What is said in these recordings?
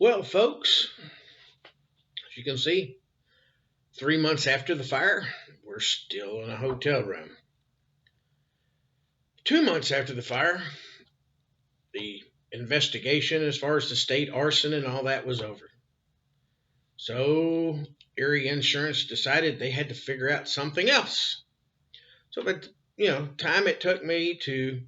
Well, folks, as you can see, 3 months after the fire, we're still in a hotel room. 2 months after the fire, the investigation as far as the state arson and all that was over. So, Erie Insurance decided they had to figure out something else. So, time it took me to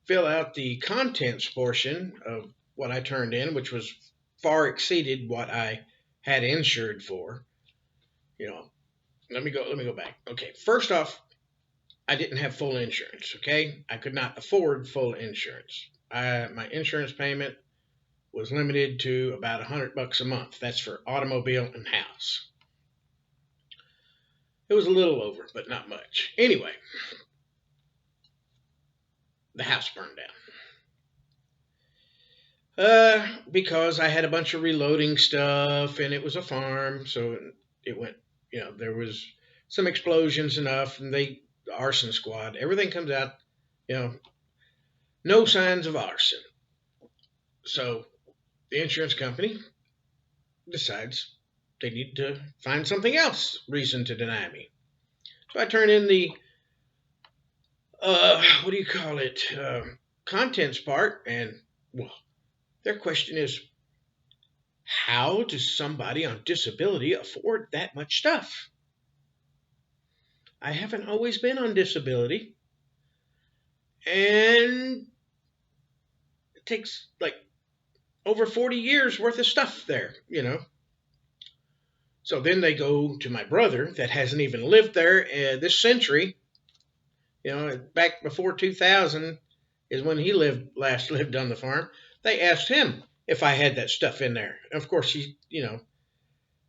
fill out the contents portion of what I turned in, which was far exceeded what I had insured for. You know, let me go back. Okay, first off, I didn't have full insurance. Okay, I could not afford full insurance. My insurance payment was limited to about $100 a month. That's for automobile and house. It was a little over, but not much. Anyway, the house burned down. Because I had a bunch of reloading stuff and it was a farm, so it went, there was some explosions enough, and the arson squad, everything comes out, you know, no signs of arson. So the insurance company decides they need to find something else reason to deny me. So I turn in the what do you call it, contents part, and well, their question is, how does somebody on disability afford that much stuff? I haven't always been on disability, and it takes like over 40 years worth of stuff there. So then they go to my brother that hasn't even lived there this century. Back before 2000 is when he last lived on the farm. They asked him if I had that stuff in there. Of course,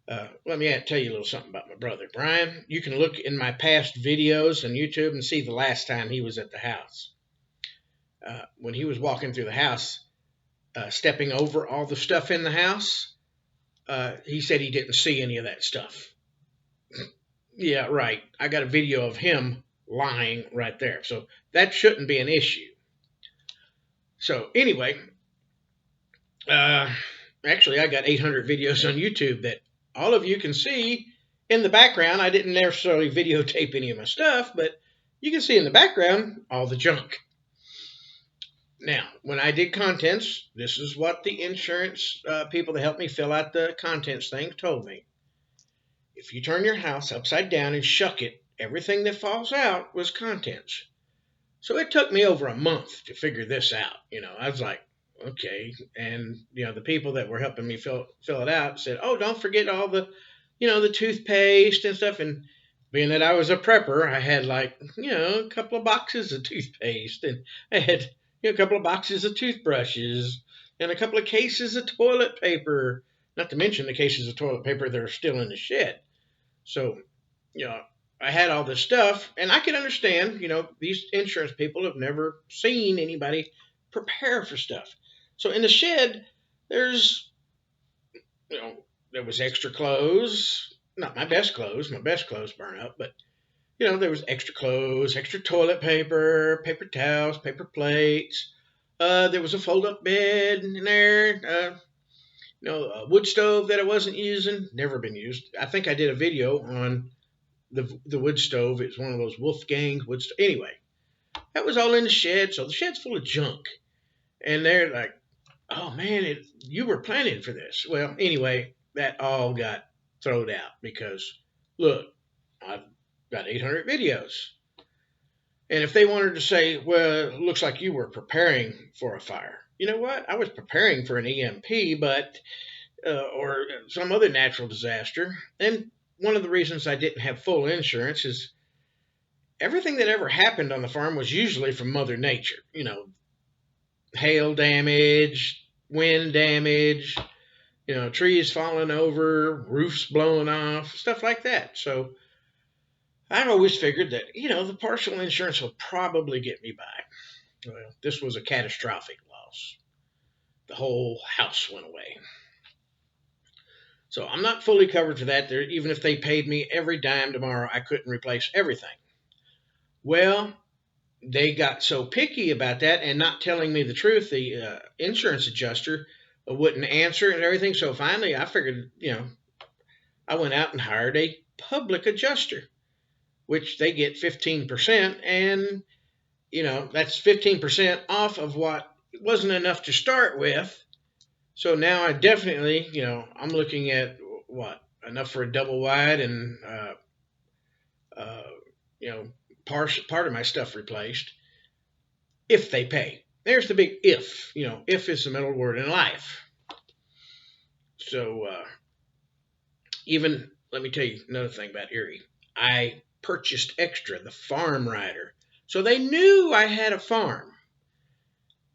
let me tell you a little something about my brother. Brian, you can look in my past videos on YouTube and see the last time he was at the house. When he was walking through the house, stepping over all the stuff in the house, he said he didn't see any of that stuff. Yeah, right. I got a video of him lying right there. So that shouldn't be an issue. So anyway, actually, I got 800 videos on YouTube that all of you can see in the background. I didn't necessarily videotape any of my stuff, but you can see in the background all the junk. Now, when I did contents, this is what the insurance people that helped me fill out the contents thing told me. If you turn your house upside down and shuck it, everything that falls out was contents. So it took me over a month to figure this out. I was like, okay. And, the people that were helping me fill it out said, oh, don't forget all the, the toothpaste and stuff. And being that I was a prepper, I had a couple of boxes of toothpaste, and I had, a couple of boxes of toothbrushes and a couple of cases of toilet paper, not to mention the cases of toilet paper that are still in the shed. So, I had all this stuff, and I could understand, these insurance people have never seen anybody prepare for stuff. So in the shed, there was extra clothes, not my best clothes. My best clothes burn up, but, there was extra clothes, extra toilet paper, paper towels, paper plates. There was a fold-up bed in there, a wood stove that I wasn't using, never been used. I think I did a video on the wood stove. It's one of those Wolfgang wood stove. Anyway, that was all in the shed, so the shed's full of junk. And they're like, oh man, you were planning for this. Well, anyway, that all got thrown out because, look, I've got 800 videos. And if they wanted to say, well, it looks like you were preparing for a fire. You know what? I was preparing for an EMP, but or some other natural disaster. And one of the reasons I didn't have full insurance is everything that ever happened on the farm was usually from Mother Nature. Hail damage, wind damage, trees falling over, roofs blowing off, stuff like that. So I've always figured that, the partial insurance will probably get me by. Well, this was a catastrophic loss. The whole house went away. So I'm not fully covered for that. Even if they paid me every dime tomorrow, I couldn't replace everything. Well, they got so picky about that and not telling me the truth. The insurance adjuster wouldn't answer and everything. So finally, I figured, I went out and hired a public adjuster, which they get 15%, and that's 15% off of what wasn't enough to start with. So now I definitely, I'm looking at what enough for a double wide and uh, you know part of my stuff replaced if they pay. There's the big if. If is the middle word in life. So even let me tell you another thing about Erie. I purchased extra the farm rider, so they knew I had a farm,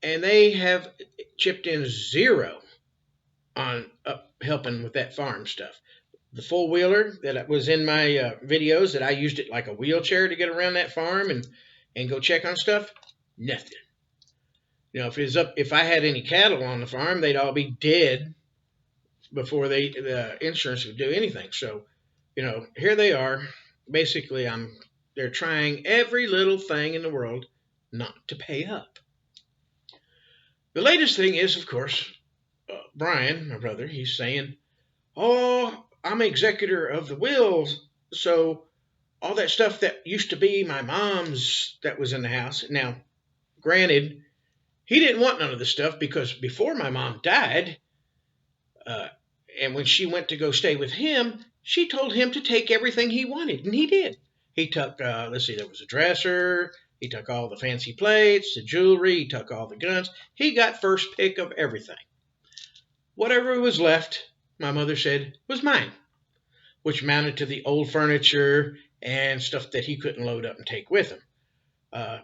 and they have chipped in zero on helping with that farm stuff. The four wheeler that was in my videos that I used it like a wheelchair to get around that farm and go check on stuff, nothing. If I had any cattle on the farm, they'd all be dead before the insurance would do anything. So, here they are. Basically, they're trying every little thing in the world not to pay up. The latest thing is, of course, Brian, my brother, he's saying, "Oh, I'm executor of the wills, so all that stuff that used to be my mom's that was in the house." Now, granted, he didn't want none of this stuff because before my mom died, uh, and when she went to go stay with him, she told him to take everything he wanted, and he did. He took, let's see, there was a dresser. He took all the fancy plates, the jewelry. He took all the guns. He got first pick of everything. Whatever was left, my mother said, was mine, which amounted to the old furniture and stuff that he couldn't load up and take with him. Uh,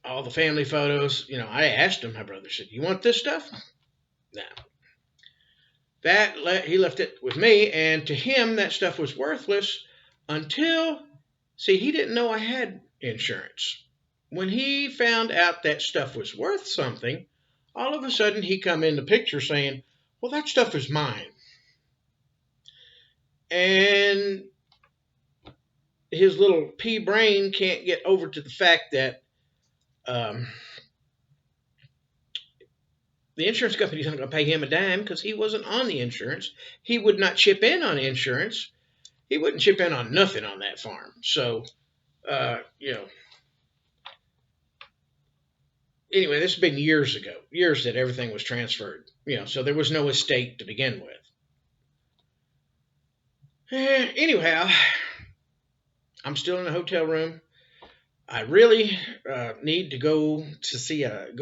all the family photos, I asked him, my brother said, "You want this stuff?" No. He left it with me, and to him, that stuff was worthless until, see, he didn't know I had insurance. When he found out that stuff was worth something, all of a sudden he come in the picture saying, "Well, that stuff is mine." And his little pea brain can't get over to the fact that the insurance company's not going to pay him a dime because he wasn't on the insurance. He would not chip in on insurance. He wouldn't chip in on nothing on that farm. So, anyway, this has been years ago, years that everything was transferred. So there was no estate to begin with. Anyhow, I'm still in a hotel room. I really need to go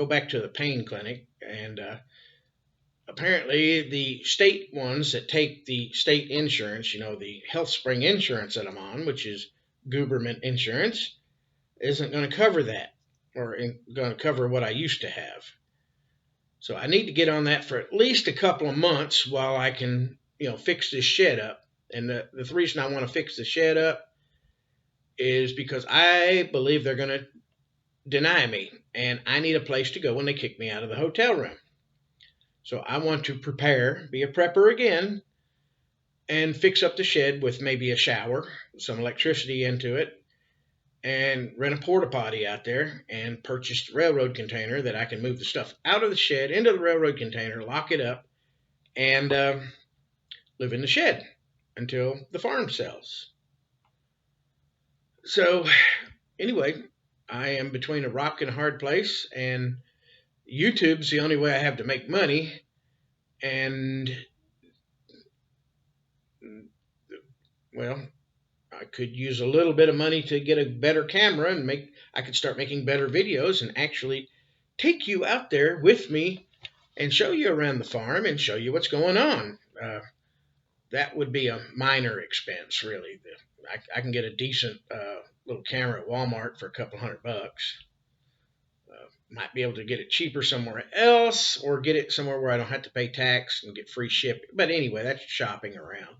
back to the pain clinic, and apparently the state ones that take the state insurance, the Health Spring insurance that I'm on, which is Gooberman insurance, isn't going to cover that, or going to cover what I used to have. So I need to get on that for at least a couple of months while I can, fix this shed up. And the reason I want to fix the shed up is because I believe they're going to deny me, and I need a place to go when they kick me out of the hotel room. So I want to be a prepper again, and fix up the shed with maybe a shower, some electricity into it, and rent a porta potty out there, and purchase the railroad container that I can move the stuff out of the shed into the railroad container, lock it up, and live in the shed until the farm sells. So anyway, I am between a rock and a hard place, and YouTube's the only way I have to make money. And, well, I could use a little bit of money to get a better camera, and I could start making better videos and actually take you out there with me and show you around the farm and show you what's going on. That would be a minor expense, really. I can get a decent little camera at Walmart for a couple $100. Might be able to get it cheaper somewhere else, or get it somewhere where I don't have to pay tax and get free shipping. But anyway, that's shopping around,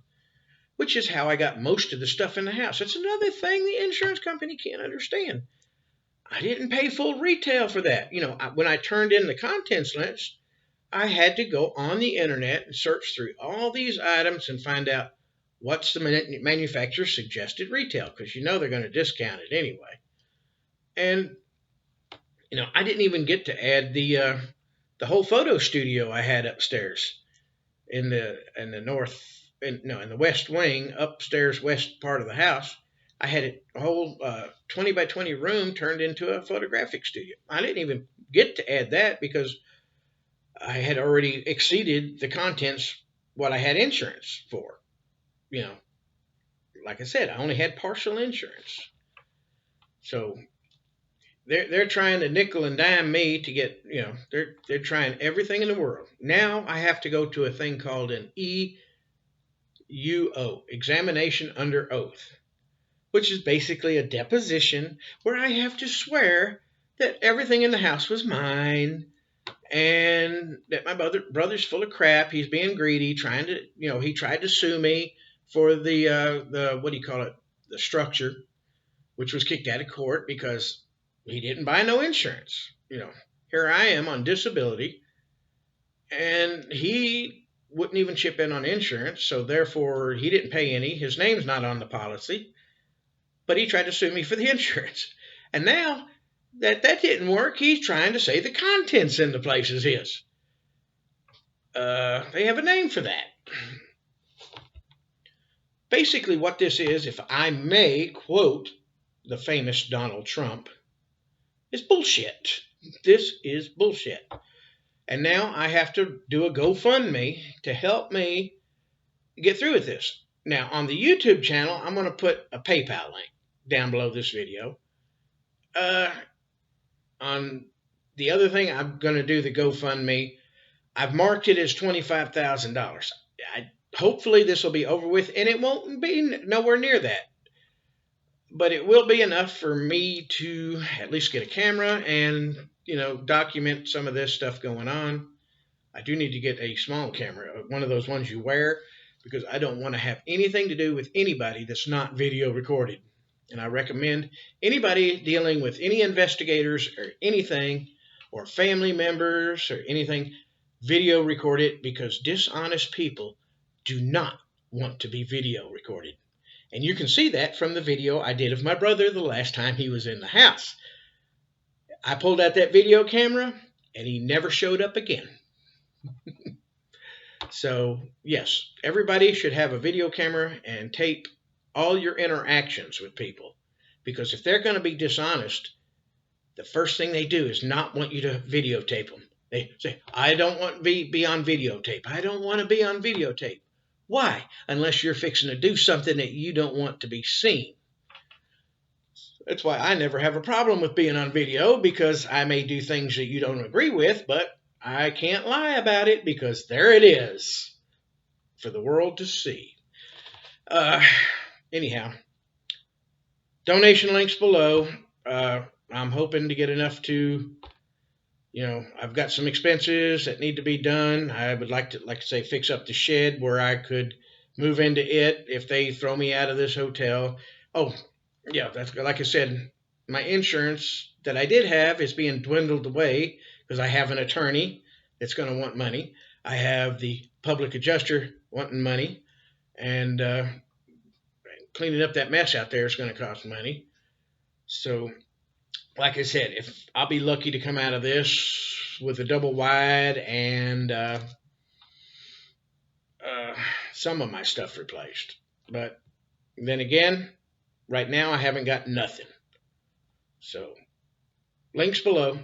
which is how I got most of the stuff in the house. That's another thing the insurance company can't understand. I didn't pay full retail for that. When I turned in the contents list, I had to go on the internet and search through all these items and find out what's the manufacturer's suggested retail, because they're going to discount it anyway. And I didn't even get to add the the whole photo studio I had upstairs in the in the west wing, upstairs west part of the house. I had a whole 20 by 20 room turned into a photographic studio. I didn't even get to add that because I had already exceeded the contents what I had insurance for. You know, like I said, I only had partial insurance. So they're trying to nickel and dime me to get, they're trying everything in the world. Now I have to go to a thing called an EUO, examination under oath, which is basically a deposition where I have to swear that everything in the house was mine and that my brother's full of crap. He's being greedy, trying to, he tried to sue me for the what do you call it, the structure, which was kicked out of court because he didn't buy no insurance. Here I am on disability, and he wouldn't even chip in on insurance, so therefore he didn't pay any. His name's not on the policy, but he tried to sue me for the insurance. And now that didn't work, he's trying to say the contents in the place is his. They have a name for that. Basically, what this is, if I may quote the famous Donald Trump, is bullshit. This is bullshit. And now I have to do a GoFundMe to help me get through with this. Now, on the YouTube channel, I'm going to put a PayPal link down below this video. On the other thing, I'm going to do the GoFundMe. I've marked it as $25,000. Hopefully this will be over with, and it won't be nowhere near that. But it will be enough for me to at least get a camera and, document some of this stuff going on. I do need to get a small camera, one of those ones you wear, because I don't want to have anything to do with anybody that's not video recorded. And I recommend anybody dealing with any investigators or anything, or family members or anything, video record it, because dishonest people do not want to be video recorded. And you can see that from the video I did of my brother the last time he was in the house. I pulled out that video camera, and he never showed up again. So, yes, everybody should have a video camera and tape all your interactions with people. Because if they're going to be dishonest, the first thing they do is not want you to videotape them. They say, I don't want to be on videotape. I don't want to be on videotape. Why? Unless you're fixing to do something that you don't want to be seen. That's why I never have a problem with being on video, because I may do things that you don't agree with, but I can't lie about it because there it is for the world to see. Anyhow, donation links below. I'm hoping to get enough to, I've got some expenses that need to be done. I would like to say, fix up the shed where I could move into it if they throw me out of this hotel. Oh, yeah, that's like I said, my insurance that I did have is being dwindled away because I have an attorney that's going to want money. I have the public adjuster wanting money, and cleaning up that mess out there is going to cost money. So, like I said, if I'll be lucky to come out of this with a double wide and some of my stuff replaced. But then again, right now I haven't got nothing. So, links below.